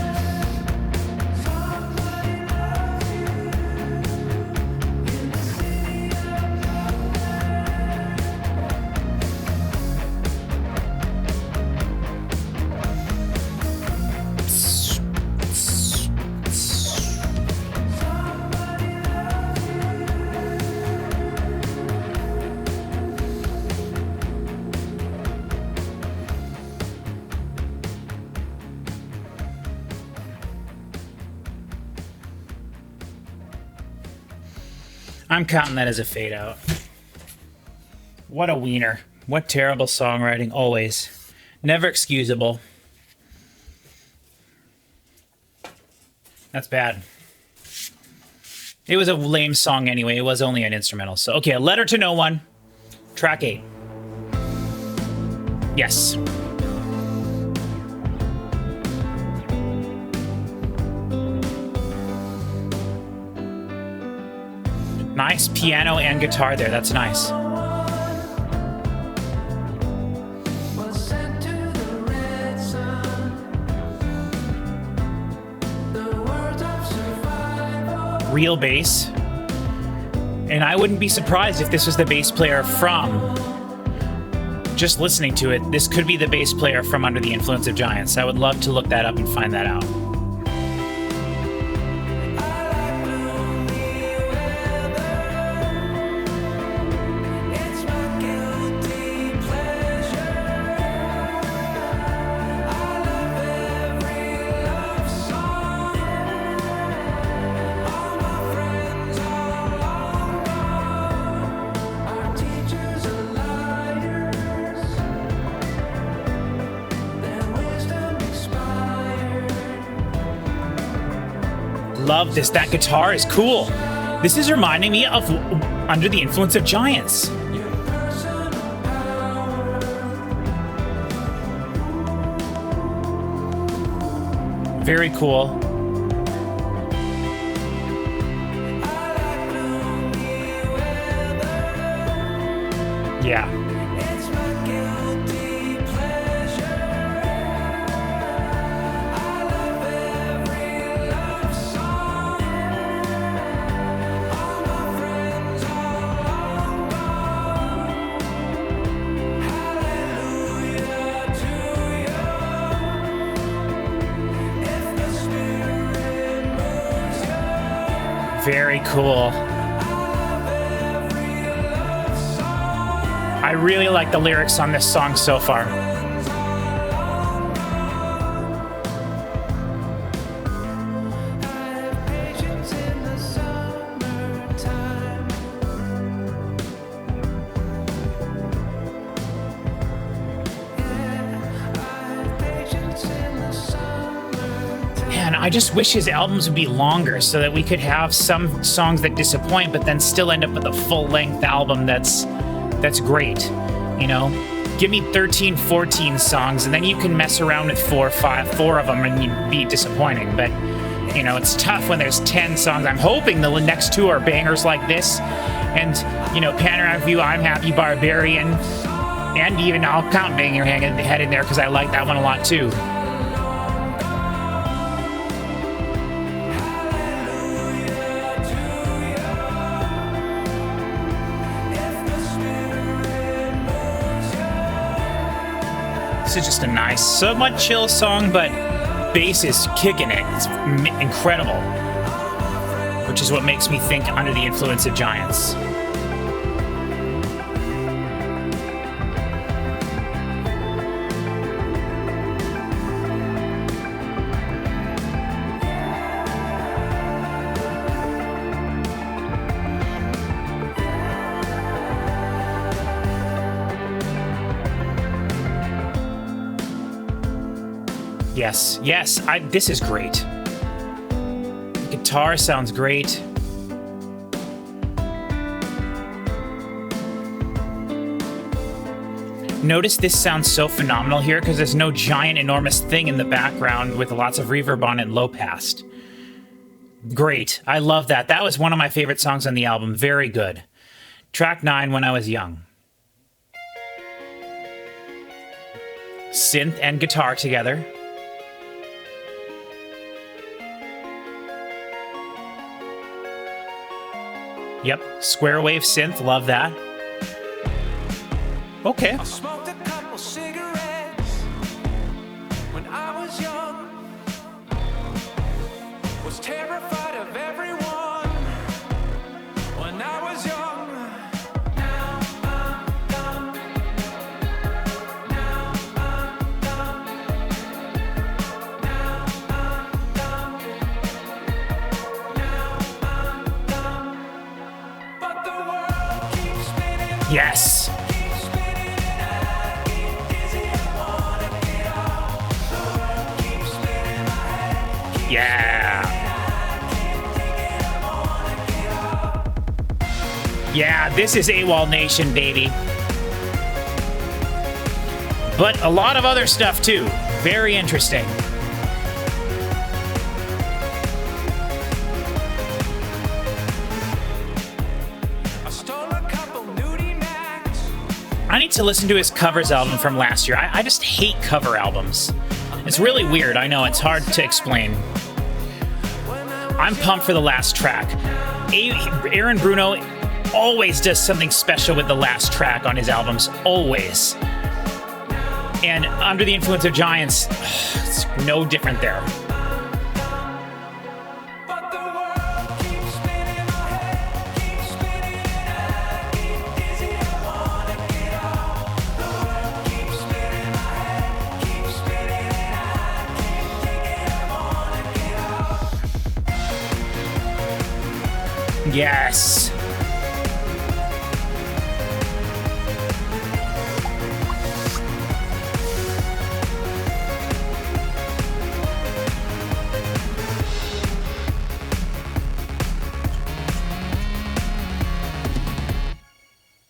I'm counting that as a fade out. What a wiener. What terrible songwriting, always. Never excusable. That's bad. It was a lame song anyway. It was only an instrumental. So, okay, A Letter to No One, track 8. Yes. Nice piano and guitar there. That's nice. Was sent to the red sun. The words of survival. Real bass. And I wouldn't be surprised if this was the bass player from, just listening to it, this could be the bass player from Under the Influence of Giants. I would love to look that up and find that out. It's my guilty pleasure. I love every love song. All my friends are long gone. Our teachers are liars. Their wisdom expired. Love this. That guitar is cool. This is reminding me of Under the Influence of Giants. Your personal power. Very cool. Yeah. It's my guilty pleasure. I love every love song. All my friends are long gone. Hallelujah to you. If the Spirit moves you, Very cool. I really like the lyrics on this song so far. patience in the summertime. Patience in the summertime. Man, I just wish his albums would be longer so that we could have some songs that disappoint, but then still end up with a full-length album that's great. You know, give me 13, 14 songs, and then you can mess around with four of them, and you'd be disappointing. But you know, it's tough when there's 10 songs. I'm hoping the next two are bangers like this, and you know, Panoramic View, I'm Happy, Barbarian, and even I'll count Bang Your Head in there because I like that one a lot too. This is just a nice, somewhat chill song, but bass is kicking it. It's incredible, which is what makes me think Under the Influence of Giants. Yes, yes, this is great. The guitar sounds great. Notice this sounds so phenomenal here because there's no giant, enormous thing in the background with lots of reverb on it and low passed. Great. I love that. That was one of my favorite songs on the album. Very good. Track 9, When I Was Young. Synth and guitar together. Yep, square wave synth, love that. Okay. I smoked a couple cigarettes when I was young. Was terrified of everyone when I was young. Now I'm dumb. Now I'm dumb. Now I'm dumb. Now I'm dumb. But the world keeps spinning. Yes. Yeah. Yeah, this is Awolnation, baby. but a lot of other stuff too. Very interesting. I stole a couple nudie mags. I need to listen to his covers album from last year. I just hate cover albums. It's really weird. I know, it's hard to explain. I'm pumped for the last track. Aaron Bruno always does something special with the last track on his albums. Always. And Under the Influence of Giants, it's no different there. But the world keeps spinning, my head keeps spinning, and I get dizzy. I wanna get off. The world keeps spinning, my head keeps spinning, and I can't take it. I wanna get off. Yes.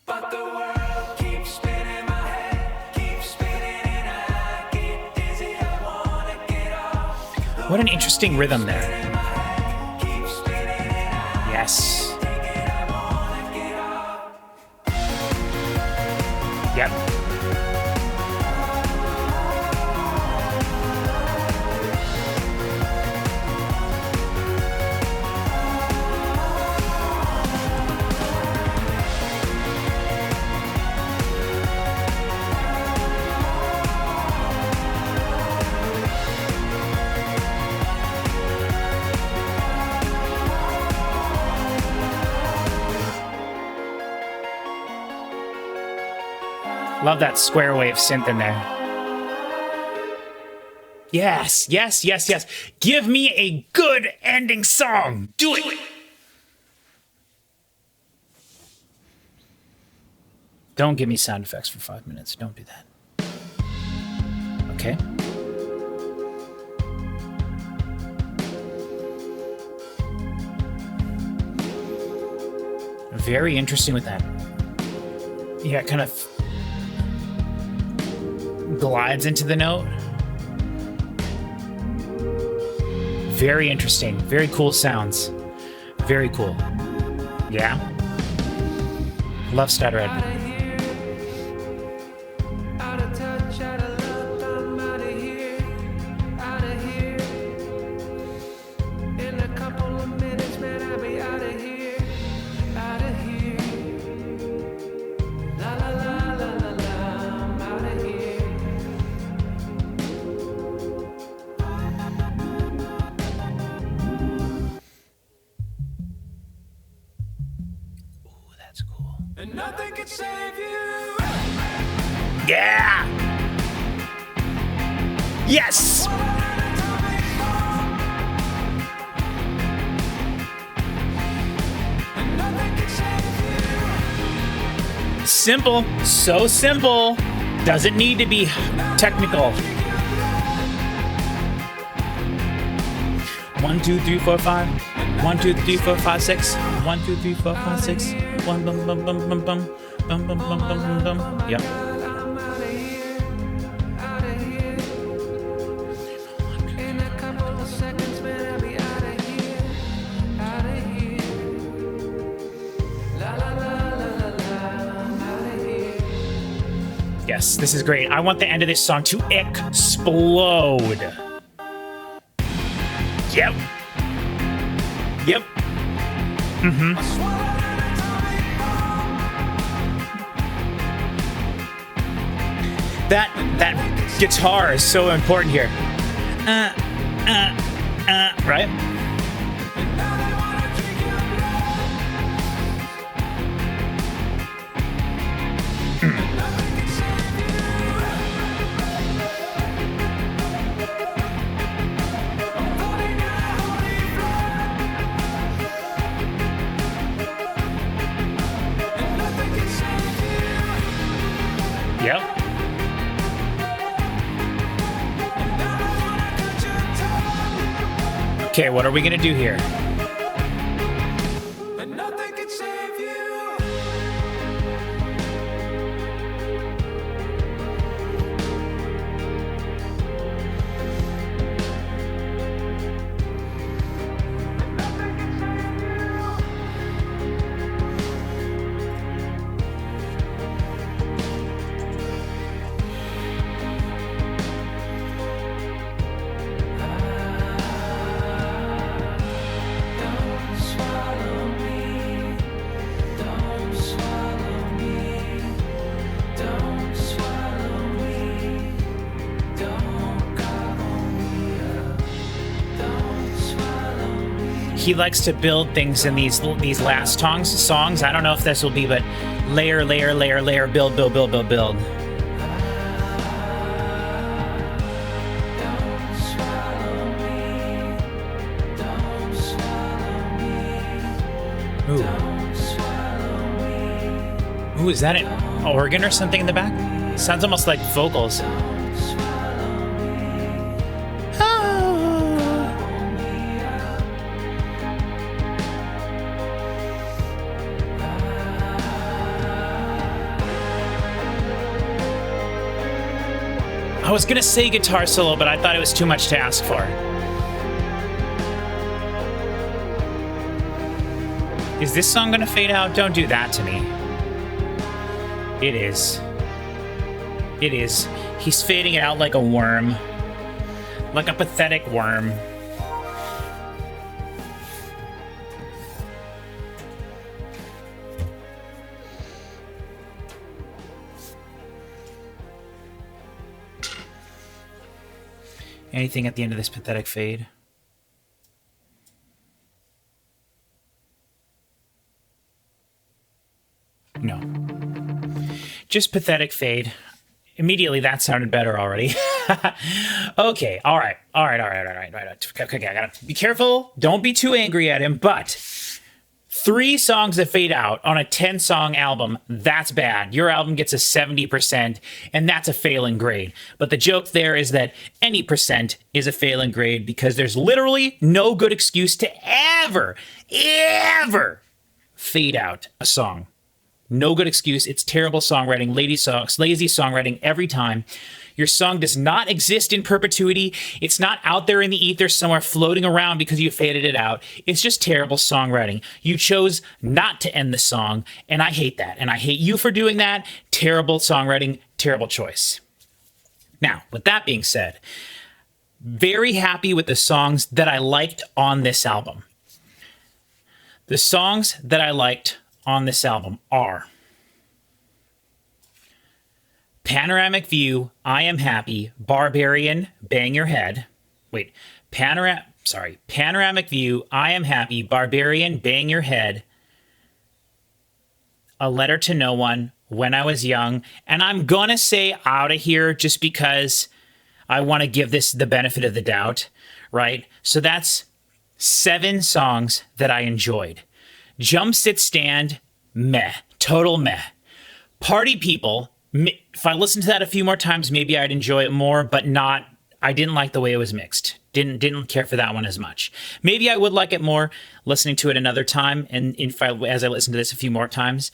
But the world keeps spinning, my head keeps spinning, and I get dizzy. I wanna get off. What an interesting rhythm there. Keep spinning, and I Yes. take it. I wanna get off. Yep. Love that square wave synth in there. Yes, yes, yes, yes. Give me a good ending song. Do it. Don't give me sound effects for 5 minutes. Don't do that. Okay. Very interesting with that. Yeah, kind of glides into the note. Very interesting. Very cool sounds. Very cool. Yeah. Love Stutter Ed. Out of here, out of touch, out of love. I'm out of here, out of here. In a couple of minutes, man, I'll be out of here, out of here. La la la la la la, I'm out of here. Ooh, that's cool. And nothing can save you. Yeah! Yes! And nothing can save you. Simple. So simple. Doesn't need to be technical. 1, 2, 3, 4, 5. 1, 2, 3, 4, 5, 6. 1, 2, 3, 4, 5, 6. 1, bum, bum, bum, bum, bum. Bum, bum, bum, bum, bum, bum. Yep. I'm out of here, out of here. In a couple of seconds, man, I'll be out of here, out of here. La la la la la la, I'm out of here. Yes, this is great. I want the end of this song to explode. Yep. Yep. That guitar is so important here. Right? Yep. Okay, what are we gonna do here? And nothing can save you. He likes to build things in these last songs. I don't know if this will be, but layer, layer, layer, layer, build, build, build, build, build. Ooh, is that an organ or something in the back? Sounds almost like vocals. I was gonna say guitar solo, but I thought it was too much to ask for. Is this song gonna fade out? Don't do that to me. It is. It is. He's fading it out like a worm. Like a pathetic worm. Anything at the end of this pathetic fade? No. Just pathetic fade. Immediately that sounded better already. Okay, all right. Okay, I gotta be careful. Don't be too angry at him, but 3 songs that fade out on a 10-song album, that's bad. Your album gets a 70%, and that's a failing grade. But the joke there is that any percent is a failing grade because there's literally no good excuse to ever fade out a song. No good excuse. It's terrible songwriting, lazy songwriting every time. Your song does not exist in perpetuity. It's not out there in the ether somewhere floating around because you faded it out. It's just terrible songwriting. You chose not to end the song, and I hate that. And I hate you for doing that. Terrible songwriting, terrible choice. Now, with that being said, very happy with the songs that I liked on this album. The songs that I liked on this album are Panoramic View, I Am Happy, Barbarian, Bang Your Head. Wait, Panoramic View, I Am Happy, Barbarian, Bang Your Head, A Letter to No One, When I Was Young, and I'm gonna say Out of Here just because I want to give this the benefit of the doubt, right? So that's 7 songs that I enjoyed. Jump, Sit, Stand, meh. Total meh. Party People, if I listened to that a few more times, maybe I'd enjoy it more, but not, I didn't like the way it was mixed. Didn't care for that one as much. Maybe I would like it more listening to it another time, and as I listen to this a few more times.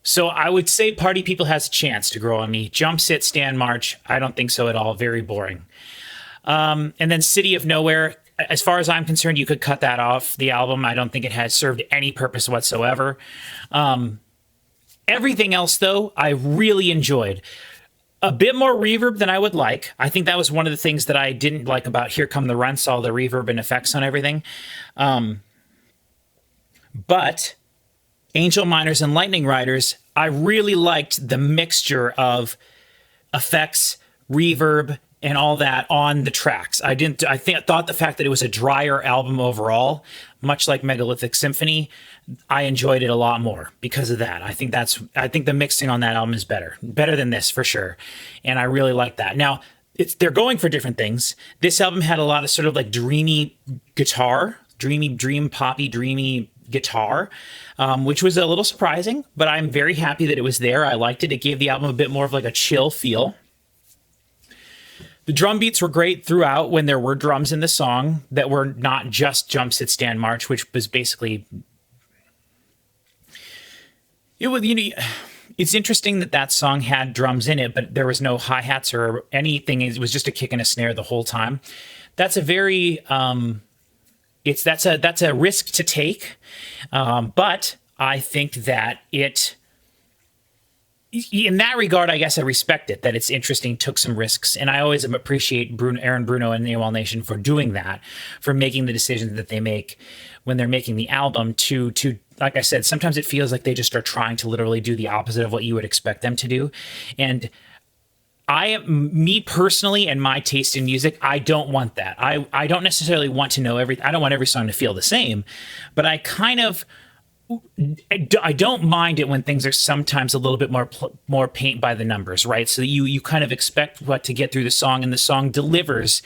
So I would say Party People has a chance to grow on me. Jump, Sit, Stand, March, I don't think so at all. Very boring. And then City of Nowhere, as far as I'm concerned, you could cut that off the album. I don't think it has served any purpose whatsoever. Everything else, though, I really enjoyed. A bit more reverb than I would like. I think that was one of the things that I didn't like about Here Come the Runts, all the reverb and effects on everything. But Angel Miners and Lightning Riders, I really liked the mixture of effects, reverb, and all that on the tracks. I thought the fact that it was a drier album overall, much like Megalithic Symphony, I enjoyed it a lot more because of that. I think the mixing on that album is better than this for sure. And I really like that. Now, they're going for different things. This album had a lot of sort of like dreamy guitar, dream poppy, dreamy guitar, which was a little surprising, but I'm very happy that it was there. I liked it. It gave the album a bit more of like a chill feel. The drum beats were great throughout when there were drums in the song that were not just Jump, Sit, Stand, March, which was basically... It's interesting that song had drums in it, but there was no hi-hats or anything. It was just a kick and a snare the whole time. That's a very... that's a risk to take, but I think that it... In that regard, I guess I respect it, that it's interesting, took some risks. And I always appreciate Aaron Bruno and the Awolnation for doing that, for making the decisions that they make when they're making the album to like I said, sometimes it feels like they just are trying to literally do the opposite of what you would expect them to do. And me personally, and my taste in music, I don't want that. I don't necessarily want to know I don't want every song to feel the same, but I don't mind it when things are sometimes a little bit more paint by the numbers, right? So you kind of expect what to get through the song, and the song delivers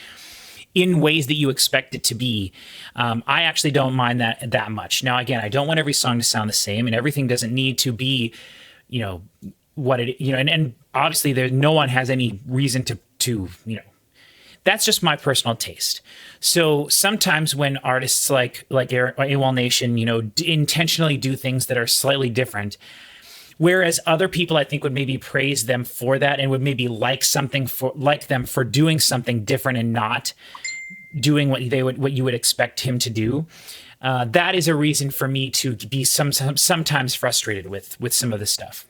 in ways that you expect it to be. I actually don't mind that much. Now, again, I don't want every song to sound the same, and everything doesn't need to be, what it, and obviously no one has any reason to, that's just my personal taste. So sometimes when artists like Awolnation, intentionally do things that are slightly different, whereas other people I think would maybe praise them for that and would maybe like them for doing something different and not doing what you would expect him to do. That is a reason for me to be sometimes frustrated with some of this stuff.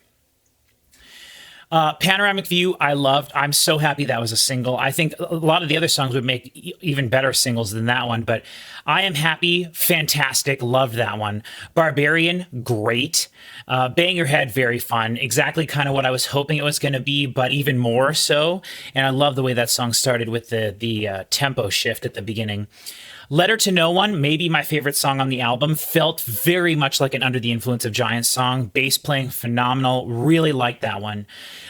Panoramic View, I loved. I'm so happy that was a single. I think a lot of the other songs would make even better singles than that one, but I Am Happy, fantastic. Loved that one. Barbarian, great. Bang Your Head, very fun. Exactly kind of what I was hoping it was going to be, but even more so. And I love the way that song started with the tempo shift at the beginning. Letter to No One, maybe my favorite song on the album, felt very much like an Under the Influence of Giants song. Bass playing phenomenal, really liked that one.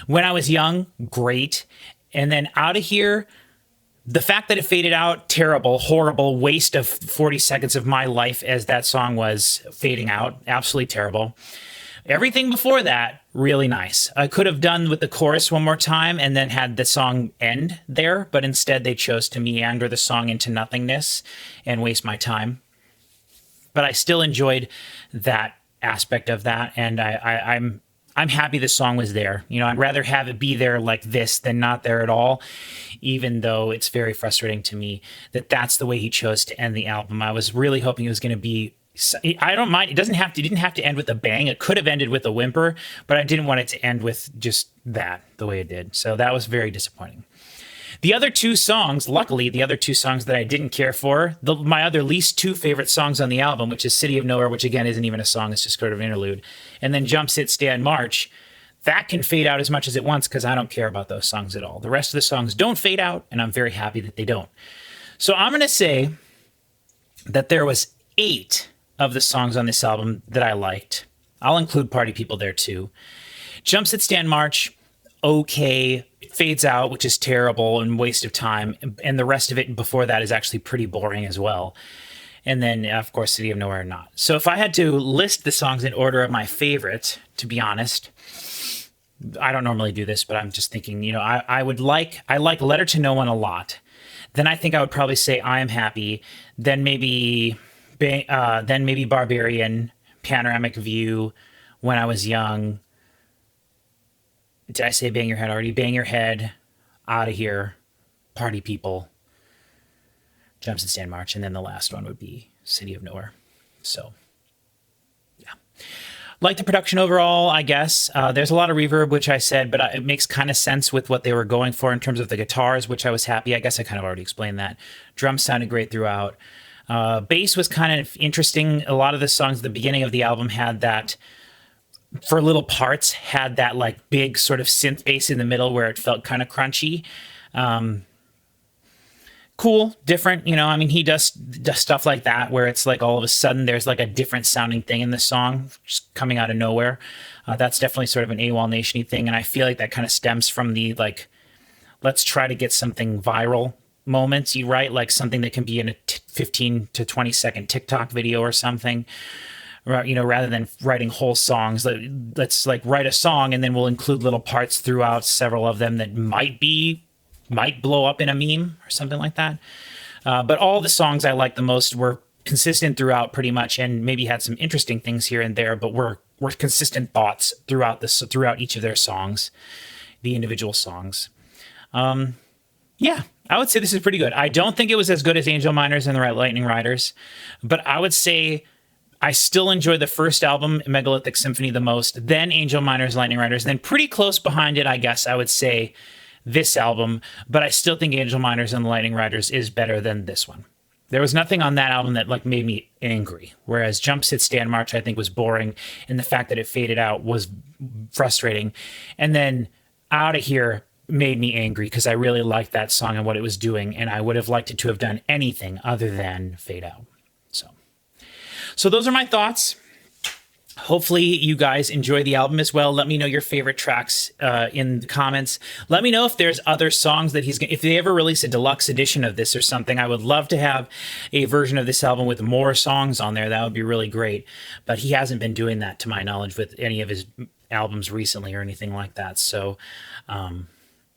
When I Was Young, great. And then Out of Here, the fact that it faded out, terrible, horrible, waste of 40 seconds of my life as that song was fading out, absolutely terrible. Everything before that, really nice. I could have done with the chorus one more time and then had the song end there, but instead they chose to meander the song into nothingness and waste my time. But I still enjoyed that aspect of that, and I'm happy the song was there. I'd rather have it be there like this than not there at all, even though it's very frustrating to me that that's the way he chose to end the album. I was really hoping it was going to be, I don't mind. It didn't have to end with a bang. It could have ended with a whimper, but I didn't want it to end with just that the way it did. So that was very disappointing. The other two songs, luckily, that I didn't care for, my other least two favorite songs on the album, which is City of Nowhere, which again isn't even a song, it's just sort of an interlude, and then Jump, Sit, Stand, March, that can fade out as much as it wants because I don't care about those songs at all. The rest of the songs don't fade out, and I'm very happy that they don't. So I'm going to say that there was 8 of the songs on this album that I liked. I'll include Party People there too. Jump, Sit, Stand, March, okay. It fades out, which is terrible and waste of time. And the rest of it before that is actually pretty boring as well. And then, of course, City of Nowhere not. So if I had to list the songs in order of my favorite, to be honest, I don't normally do this, but I'm just thinking, I like Letter to No One a lot. Then I think I would probably say I Am Happy. Then maybe Barbarian, Panoramic View, When I Was Young. Did I say Bang Your Head already? Bang Your Head, Out of Here, Party People, Jumps and Stand March, and then the last one would be City of Nowhere. So, yeah. Like the production overall, I guess. There's a lot of reverb, which I said, but it makes kind of sense with what they were going for in terms of the guitars, which I was happy. I guess I kind of already explained that. Drums sounded great throughout. Bass was kind of interesting. A lot of the songs at the beginning of the album had that, for little parts, had that like big sort of synth bass in the middle where it felt kind of crunchy. Cool, different, he does stuff like that where it's like all of a sudden there's like a different sounding thing in the song just coming out of nowhere. That's definitely sort of an Awolnation-y thing, and I feel like that kind of stems from the like, let's try to get something viral moments, right? Like something that can be in a 15 to 20 second TikTok video or something. Rather than writing whole songs, let's like write a song and then we'll include little parts throughout, several of them that might blow up in a meme or something like that. But all the songs I liked the most were consistent throughout pretty much, and maybe had some interesting things here and there, but were consistent thoughts throughout each of their songs, the individual songs. Yeah, I would say this is pretty good. I don't think it was as good as Angel Miners and the Lightning Riders, but I would say I still enjoy the first album, Megalithic Symphony, the most, then Angel Miners, Lightning Riders, then pretty close behind it, I guess I would say this album, but I still think Angel Miners and the Lightning Riders is better than this one. There was nothing on that album that like made me angry, whereas Jump, Sit, Stand, March I think was boring, and the fact that it faded out was frustrating. And then Out of Here made me angry because I really liked that song and what it was doing, and I would have liked it to have done anything other than fade out. So those are my thoughts. Hopefully you guys enjoy the album as well. Let me know your favorite tracks in the comments. Let me know if there's other songs that if they ever release a deluxe edition of this or something. I would love to have a version of this album with more songs on there. That would be really great. But he hasn't been doing that, to my knowledge, with any of his albums recently or anything like that. So,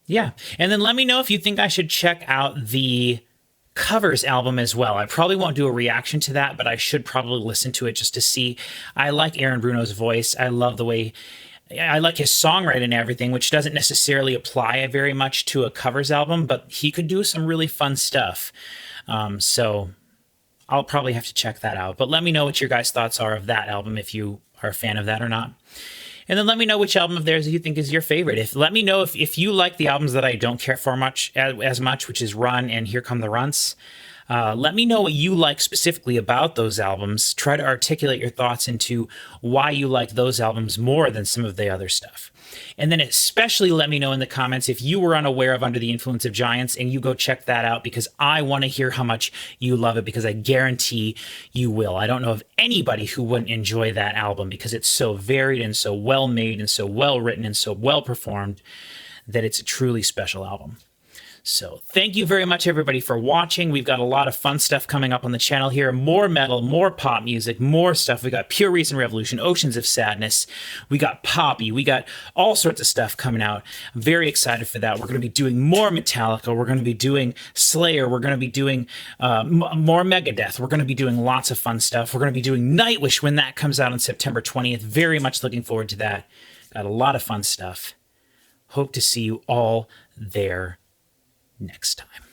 yeah. And then let me know if you think I should check out the covers album as well. I probably won't do a reaction to that, but I should probably listen to it just to see. I like Aaron Bruno's voice. I love the way, I like his songwriting and everything, which doesn't necessarily apply very much to a covers album, but he could do some really fun stuff. So I'll probably have to check that out. But let me know what your guys' thoughts are of that album, if you are a fan of that or not. And then let me know which album of theirs you think is your favorite. Let me know if you like the albums that I don't care for as much, which is Run and Here Come the Runts. Let me know what you like specifically about those albums. Try to articulate your thoughts into why you like those albums more than some of the other stuff. And then especially let me know in the comments if you were unaware of Under the Influence of Giants and you go check that out, because I want to hear how much you love it, because I guarantee you will. I don't know of anybody who wouldn't enjoy that album because it's so varied and so well made and so well written and so well performed that it's a truly special album. So thank you very much, everybody, for watching. We've got a lot of fun stuff coming up on the channel here. More metal, more pop music, more stuff. We got Pure Reason Revolution, Oceans of Sadness. We got Poppy. We got all sorts of stuff coming out. I'm very excited for that. We're going to be doing more Metallica. We're going to be doing Slayer. We're going to be doing more Megadeth. We're going to be doing lots of fun stuff. We're going to be doing Nightwish when that comes out on September 20th. Very much looking forward to that. Got a lot of fun stuff. Hope to see you all there next time.